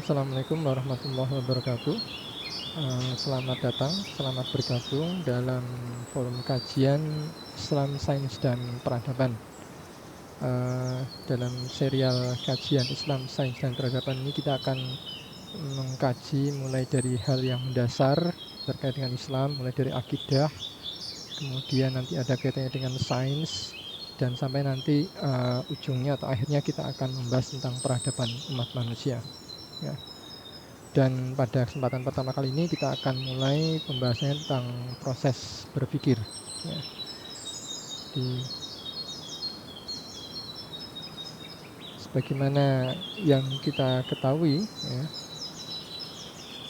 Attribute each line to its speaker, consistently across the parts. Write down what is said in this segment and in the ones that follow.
Speaker 1: Assalamualaikum warahmatullahi wabarakatuh. Selamat datang, selamat bergabung dalam forum kajian Islam, Sains, dan Peradaban. Dalam serial kajian Islam, Sains, dan Peradaban ini kita akan mengkaji mulai dari hal yang mendasar terkait dengan Islam, mulai dari akidah, kemudian nanti ada kaitannya dengan sains, dan sampai nanti ujungnya atau akhirnya kita akan membahas tentang peradaban umat manusia. Ya. Dan pada kesempatan pertama kali ini kita akan mulai pembahasannya tentang proses berpikir. Ya. Sebagaimana yang kita ketahui, ya,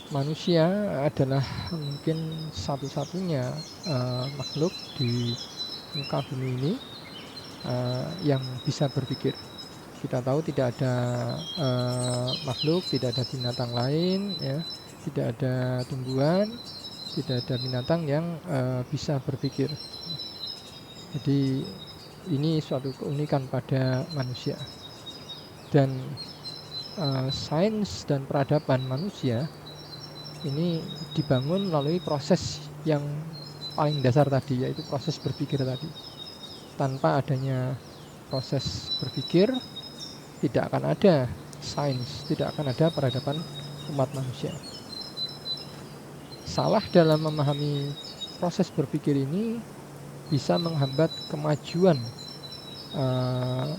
Speaker 1: manusia adalah mungkin satu-satunya makhluk di muka bumi ini yang bisa berpikir. Kita tahu tidak ada makhluk, tidak ada binatang lain, ya, tidak ada tumbuhan, tidak ada binatang yang bisa berpikir. Jadi ini suatu keunikan pada manusia. Dan sains dan peradaban manusia ini dibangun melalui proses yang paling dasar tadi, yaitu proses berpikir tadi. Tanpa adanya proses berpikir, tidak akan ada sains, tidak akan ada peradaban umat manusia. Salah dalam memahami proses berpikir ini bisa menghambat kemajuan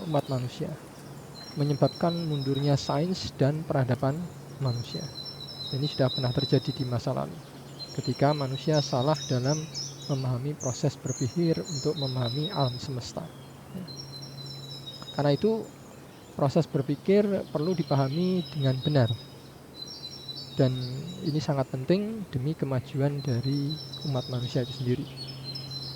Speaker 1: umat manusia, menyebabkan mundurnya sains dan peradaban manusia. Ini sudah pernah terjadi di masa lalu, ketika manusia salah dalam memahami proses berpikir untuk memahami alam semesta. Karena itu proses berpikir perlu dipahami dengan benar, dan ini sangat penting demi kemajuan dari umat manusia itu sendiri.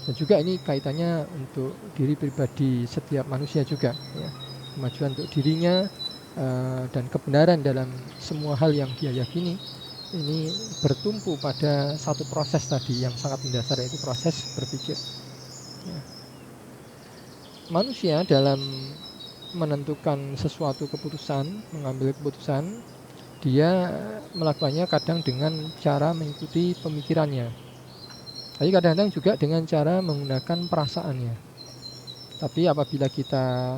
Speaker 1: Dan juga ini kaitannya untuk diri pribadi setiap manusia juga, ya. Kemajuan untuk dirinya dan kebenaran dalam semua hal yang dia yakini ini bertumpu pada satu proses tadi yang sangat mendasar, yaitu proses berpikir, ya. Manusia dalam menentukan sesuatu keputusan, mengambil keputusan, dia melakukannya kadang dengan cara mengikuti pemikirannya, tapi kadang-kadang juga dengan cara menggunakan perasaannya. Tapi apabila kita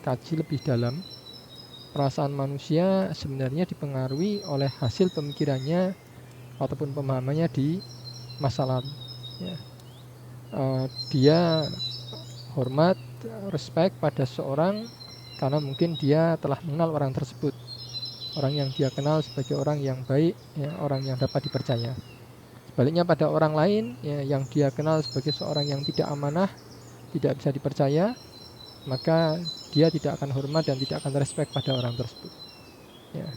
Speaker 1: kaji lebih dalam, perasaan manusia sebenarnya dipengaruhi oleh hasil pemikirannya ataupun pemahamannya di masa lalu, ya. Dia hormat, respect pada seorang karena mungkin dia telah mengenal orang tersebut, orang yang dia kenal sebagai orang yang baik, ya, orang yang dapat dipercaya. Sebaliknya pada orang lain, ya, yang dia kenal sebagai seorang yang tidak amanah, tidak bisa dipercaya, maka dia tidak akan hormat dan tidak akan respect pada orang tersebut, ya.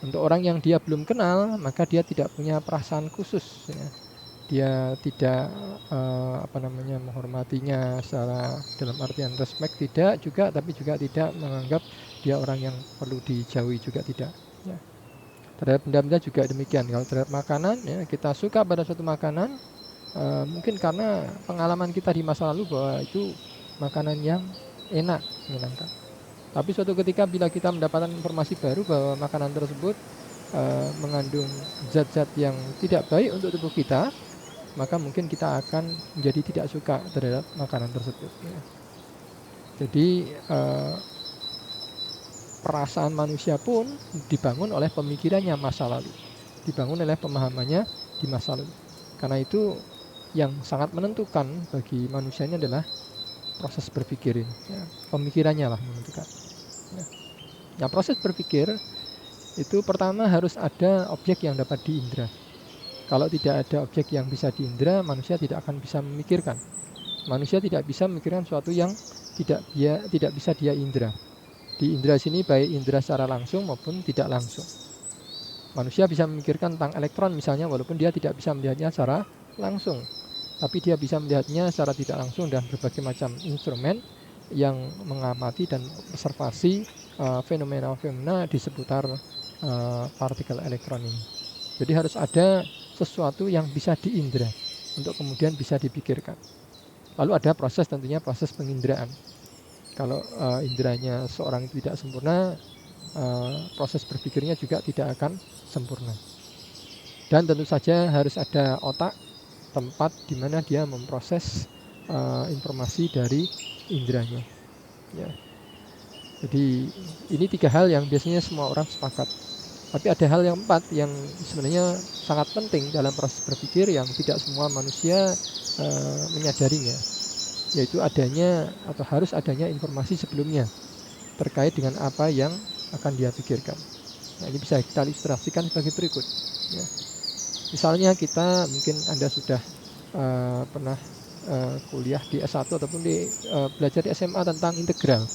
Speaker 1: Untuk orang yang dia belum kenal, maka dia tidak punya perasaan khusus, ya. Dia tidak menghormatinya secara dalam artian respect, tidak juga, tapi juga tidak menganggap dia orang yang perlu dijauhi juga tidak, ya. Terhadap benda-benda juga demikian. Kalau terhadap makanan, ya, kita suka pada suatu makanan mungkin karena pengalaman kita di masa lalu bahwa itu makanan yang enak, menyenangkan. Tapi suatu ketika bila kita mendapatkan informasi baru bahwa makanan tersebut mengandung zat-zat yang tidak baik untuk tubuh kita, maka mungkin kita akan menjadi tidak suka terhadap makanan tersebut, ya. Jadi perasaan manusia pun dibangun oleh pemikirannya masa lalu, dibangun oleh pemahamannya di masa lalu. Karena itu yang sangat menentukan bagi manusia ini adalah proses berpikir ini, ya. Pemikirannya lah menentukan, ya. Nah, proses berpikir itu pertama harus ada objek yang dapat diindra. Kalau tidak ada objek yang bisa diindra, manusia tidak akan bisa memikirkan. Manusia tidak bisa memikirkan sesuatu yang tidak bisa dia indra. Di indra sini baik indra secara langsung maupun tidak langsung. Manusia bisa memikirkan tentang elektron misalnya, walaupun dia tidak bisa melihatnya secara langsung, tapi dia bisa melihatnya secara tidak langsung dan berbagai macam instrumen yang mengamati dan observasi fenomena-fenomena di seputar partikel elektron ini. Jadi harus ada sesuatu yang bisa diindra untuk kemudian bisa dipikirkan. Lalu ada tentunya proses penginderaan. Kalau inderanya seorang itu tidak sempurna, proses berpikirnya juga tidak akan sempurna. Dan tentu saja harus ada otak, tempat di mana dia memproses informasi dari inderanya. Ya. Jadi ini 3 hal yang biasanya semua orang sepakat. Tapi ada hal yang 4 yang sebenarnya sangat penting dalam proses berpikir yang tidak semua manusia menyadarinya, yaitu adanya atau harus adanya informasi sebelumnya terkait dengan apa yang akan dia pikirkan. Nah, ini bisa kita ilustrasikan sebagai berikut. Ya. Misalnya kita, mungkin Anda sudah pernah kuliah di S1 ataupun belajar di SMA tentang integral.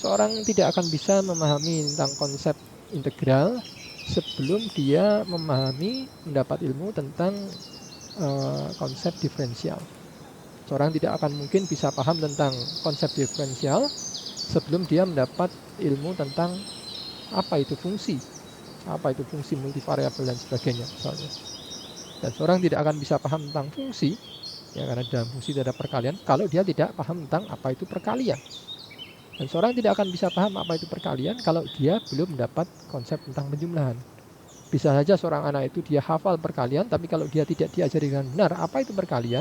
Speaker 1: Seorang tidak akan bisa memahami tentang konsep integral sebelum dia mendapat ilmu tentang konsep diferensial. Seorang tidak akan mungkin bisa paham tentang konsep diferensial sebelum dia mendapat ilmu tentang apa itu fungsi multivariabel dan sebagainya misalnya. Dan seorang tidak akan bisa paham tentang fungsi, ya, karena dalam fungsi tidak ada perkalian, kalau dia tidak paham tentang apa itu perkalian. Dan seorang tidak akan bisa paham apa itu perkalian kalau dia belum mendapat konsep tentang penjumlahan. Bisa saja seorang anak itu dia hafal perkalian, tapi kalau dia tidak diajari dengan benar apa itu perkalian,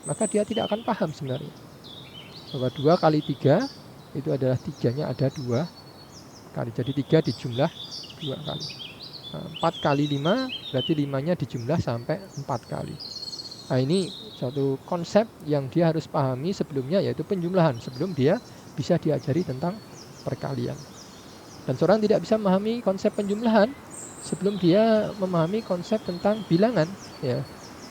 Speaker 1: maka dia tidak akan paham sebenarnya. Bahwa 2 kali 3 itu adalah 3-nya ada 2 kali. Jadi 3 dijumlah 2 kali. 4 kali 5 berarti 5-nya dijumlah sampai 4 kali. Nah, ini satu konsep yang dia harus pahami sebelumnya, yaitu penjumlahan, sebelum dia bisa diajari tentang perkalian. Dan seorang tidak bisa memahami konsep penjumlahan sebelum dia memahami konsep tentang bilangan, ya.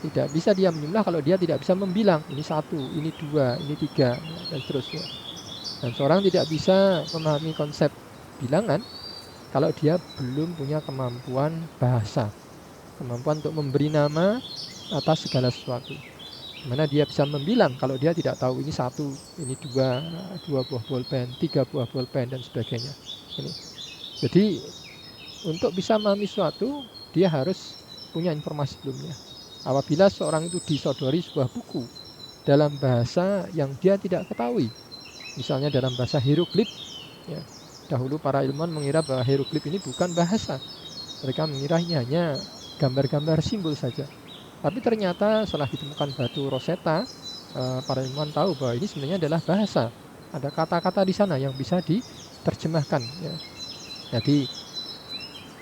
Speaker 1: Tidak bisa dia menjumlah kalau dia tidak bisa membilang, ini 1, ini 2, ini 3, dan seterusnya. Dan seorang tidak bisa memahami konsep bilangan kalau dia belum punya kemampuan bahasa, kemampuan untuk memberi nama atas segala sesuatu. Mana dia bisa membilang kalau dia tidak tahu ini 1, ini 2 buah bolpen, 3 buah bolpen, dan sebagainya. Ini. Jadi untuk bisa memahami sesuatu, dia harus punya informasi sebelumnya. Apabila seorang itu disodori sebuah buku dalam bahasa yang dia tidak ketahui, misalnya dalam bahasa hieroglif, ya, dahulu para ilmuwan mengira bahwa hieroglif ini bukan bahasa. Mereka mengira ini hanya gambar-gambar simbol saja. Tapi ternyata setelah ditemukan batu Rosetta, para ilmuwan tahu bahwa ini sebenarnya adalah bahasa. Ada kata-kata di sana yang bisa diterjemahkan. Ya. Jadi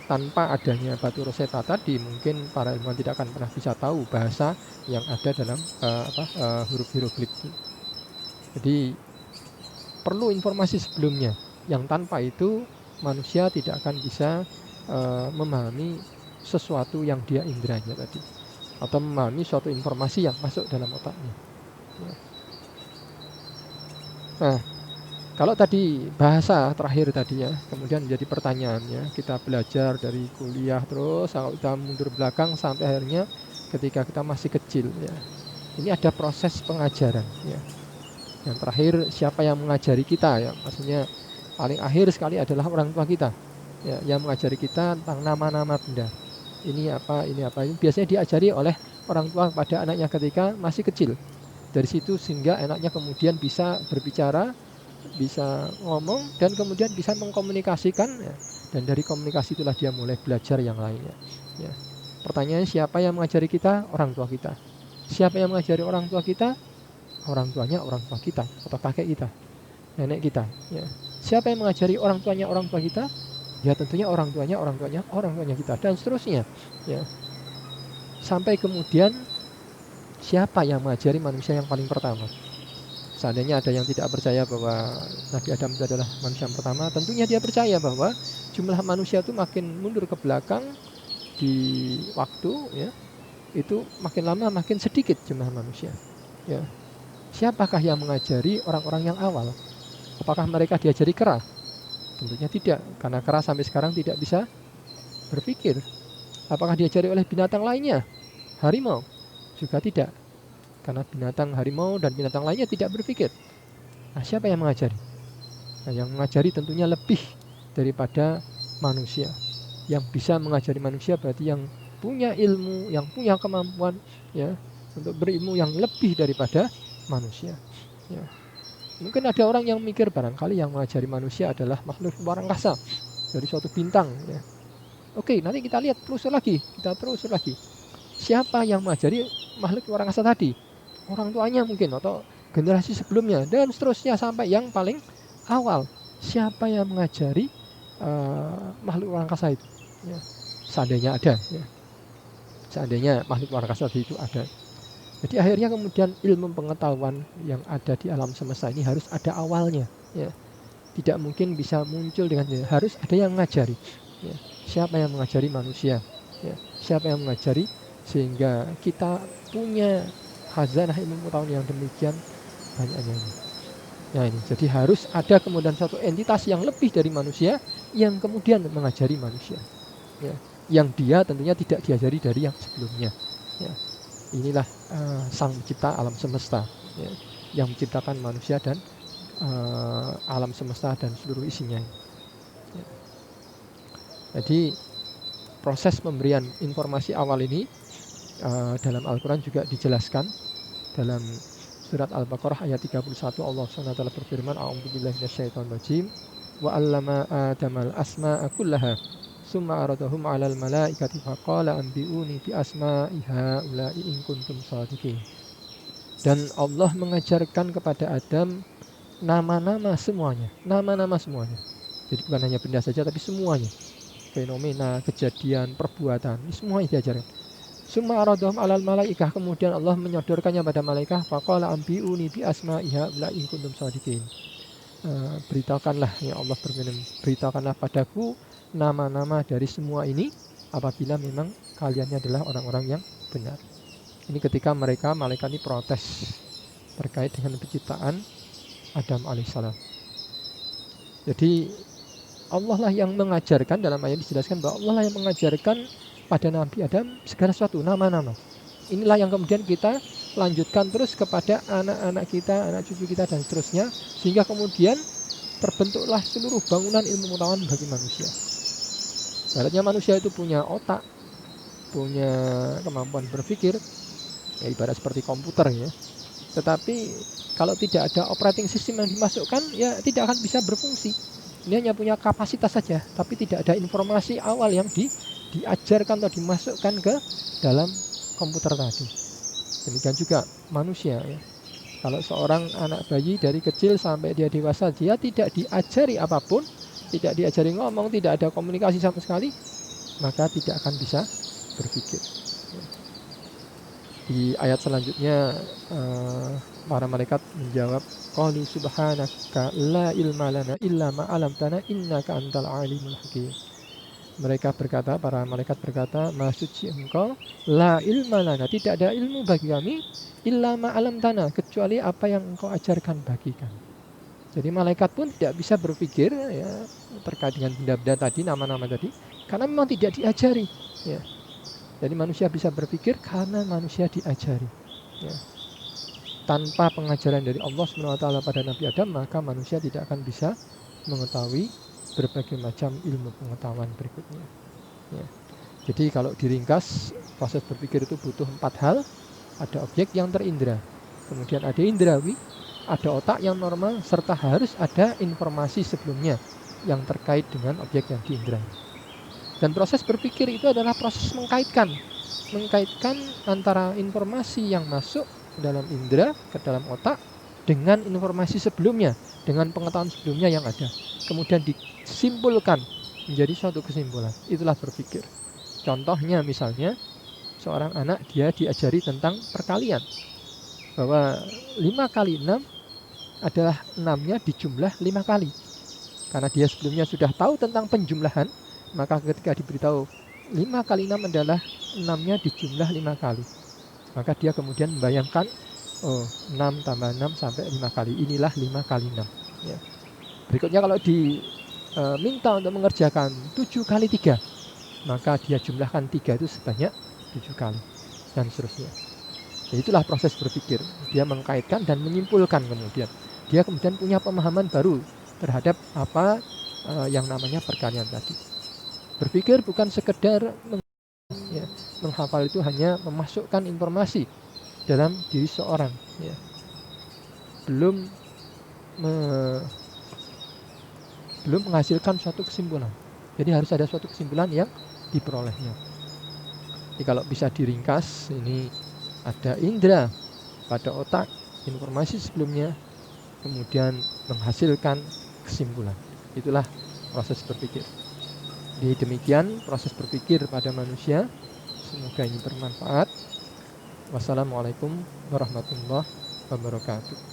Speaker 1: tanpa adanya batu Rosetta tadi, mungkin para ilmuwan tidak akan pernah bisa tahu bahasa yang ada dalam huruf hieroglif. Jadi perlu informasi sebelumnya, yang tanpa itu manusia tidak akan bisa memahami sesuatu yang dia inderanya tadi, atau memahami suatu informasi yang masuk dalam otaknya. Nah, kalau tadi bahasa terakhir tadi, ya, kemudian menjadi pertanyaannya, kita belajar dari kuliah terus, kita mundur belakang sampai akhirnya ketika kita masih kecil, ya. Ini ada proses pengajaran, ya. Yang terakhir, siapa yang mengajari kita, ya? Maksudnya paling akhir sekali adalah orang tua kita, ya, yang mengajari kita tentang nama-nama benda. Ini apa. Ini biasanya diajari oleh orang tua pada anaknya ketika masih kecil. Dari situ sehingga anaknya kemudian bisa berbicara, bisa ngomong, dan kemudian bisa mengkomunikasikan, ya. Dan dari komunikasi itulah dia mulai belajar yang lainnya, ya. Pertanyaannya, siapa yang mengajari kita? Orang tua kita. Siapa yang mengajari orang tua kita? Orang tuanya orang tua kita, atau kakek kita, nenek kita, ya. Siapa yang mengajari orang tuanya kita? Ya tentunya orang tuanya kita, dan seterusnya, ya. Sampai kemudian siapa yang mengajari manusia yang paling pertama? Seandainya ada yang tidak percaya bahwa Nabi Adam itu adalah manusia yang pertama, tentunya dia percaya bahwa jumlah manusia itu makin mundur ke belakang di waktu, ya, itu makin lama makin sedikit jumlah manusia, ya. Siapakah yang mengajari orang-orang yang awal? Apakah mereka diajari kera? Tentunya tidak, karena kera sampai sekarang tidak bisa berpikir. Apakah diajari oleh binatang lainnya? Harimau? Juga tidak, karena binatang harimau dan binatang lainnya tidak berpikir. Nah, siapa yang mengajari? Nah, yang mengajari tentunya lebih daripada manusia. Yang bisa mengajari manusia berarti yang punya ilmu, yang punya kemampuan, ya, untuk berilmu yang lebih daripada manusia, ya. Mungkin ada orang yang mikir barangkali yang mengajari manusia adalah makhluk luar angkasa. dari suatu bintang ya. Oke, nanti kita lihat telusur lagi, siapa yang mengajari makhluk luar angkasa tadi, orang tuanya mungkin atau generasi sebelumnya, dan seterusnya sampai yang paling awal, siapa yang mengajari makhluk luar angkasa itu ya. Seandainya ada ya, seandainya makhluk luar angkasa itu ada. Jadi akhirnya kemudian ilmu pengetahuan yang ada di alam semesta ini harus ada awalnya ya. Tidak mungkin bisa muncul dengan harus ada yang mengajari ya. Siapa yang mengajari manusia ya. Siapa yang mengajari sehingga kita punya khazanah ilmu pengetahuan yang demikian banyaknya ini. Nah ini, jadi harus ada kemudian satu entitas yang lebih dari manusia yang kemudian mengajari manusia ya. Yang dia tentunya tidak diajari dari yang sebelumnya ya. Inilah sang pencipta alam semesta ya, yang menciptakan manusia dan alam semesta dan seluruh isinya ya. Jadi proses pemberian informasi awal ini dalam Al-Quran juga dijelaskan dalam surat Al-Baqarah ayat 31. Allah SWT berfirman, a'udzubillahi minasyaitonirrajim, wa 'allama adamal asma'a kullaha summa aradahum 'alal malaikati faqala anbi'uni bi asma'i haula'i in kuntum shadiqin. Dan Allah mengajarkan kepada Adam nama-nama semuanya. Jadi bukan hanya benda saja tapi semuanya. Fenomena, kejadian, perbuatan, ini semuanya diajarkan. Summa aradahum 'alal malaikah, kemudian Allah menyodorkannya pada malaikat, faqala anbi'uni bi asma'i haula'i in kuntum shadiqin. Beritakanlah ya Allah berfirman, beritakanlah padaku nama-nama dari semua ini apabila memang kaliannya adalah orang-orang yang benar. Ini ketika malaikat ini protes terkait dengan penciptaan Adam alaihissalam. Jadi Allah lah yang mengajarkan, dalam ayat dijelaskan bahwa Allah lah yang mengajarkan pada Nabi Adam segala sesuatu, nama-nama. Inilah yang kemudian kita lanjutkan terus kepada anak-anak kita, anak cucu kita dan seterusnya, sehingga kemudian terbentuklah seluruh bangunan ilmu pengetahuan bagi manusia. Ibaratnya manusia itu punya otak, punya kemampuan berpikir, ya ibarat seperti komputer ya. Tetapi kalau tidak ada operating system yang dimasukkan, ya tidak akan bisa berfungsi. Ini hanya punya kapasitas saja, tapi tidak ada informasi awal yang diajarkan atau dimasukkan ke dalam komputer tadi. Demikian juga manusia ya. Kalau seorang anak bayi dari kecil sampai dia dewasa, dia tidak diajari apapun, tidak diajari ngomong, tidak ada komunikasi sama sekali, maka tidak akan bisa berpikir. Di ayat selanjutnya para malaikat menjawab, qali subhanaka la ilma lana illa ma 'allamtana innaka antal alimul hakim. Mereka berkata, para malaikat berkata, maha suci engkau, la ilma lana, tidak ada ilmu bagi kami, illa ma 'allamtana, kecuali apa yang engkau ajarkan bagi kami. Jadi malaikat pun tidak bisa berpikir ya, terkait dengan benda-benda tadi, nama-nama tadi, karena memang tidak diajari ya. Jadi manusia bisa berpikir karena manusia diajari ya. Tanpa pengajaran dari Allah SWT pada Nabi Adam, maka manusia tidak akan bisa mengetahui berbagai macam ilmu pengetahuan berikutnya ya. Jadi kalau diringkas, proses berpikir itu butuh 4 hal. Ada objek yang terindra, kemudian ada indrawi, ada otak yang normal, serta harus ada informasi sebelumnya yang terkait dengan objek yang diindra. Dan proses berpikir itu adalah proses mengkaitkan antara informasi yang masuk dalam indera, ke dalam otak, dengan informasi sebelumnya, dengan pengetahuan sebelumnya yang ada, kemudian disimpulkan menjadi suatu kesimpulan. Itulah berpikir. Contohnya misalnya seorang anak, dia diajari tentang perkalian, bahwa 5 kali 6 adalah 6-nya dijumlah 5 kali. Karena dia sebelumnya sudah tahu tentang penjumlahan, maka ketika diberitahu 5 kali 6 adalah 6-nya dijumlah 5 kali, maka dia kemudian membayangkan, oh 6 tambah 6 sampai 5 kali, inilah 5 kali 6 ya. Berikutnya kalau diminta untuk mengerjakan 7 kali 3, maka dia jumlahkan 3 itu sebanyak 7 kali, dan seterusnya. Ya, itulah proses berpikir. Dia mengkaitkan dan menyimpulkan, kemudian dia kemudian punya pemahaman baru terhadap apa yang namanya perkalian tadi. Berpikir bukan sekedar menghafal, itu hanya memasukkan informasi dalam diri seorang ya. Belum menghasilkan suatu kesimpulan. Jadi harus ada suatu kesimpulan yang diperolehnya. Jadi kalau bisa diringkas, ini ada indera pada otak, informasi sebelumnya, kemudian menghasilkan kesimpulan. Itulah proses berpikir. Jadi demikian proses berpikir pada manusia. Semoga ini bermanfaat. Wassalamualaikum warahmatullahi wabarakatuh.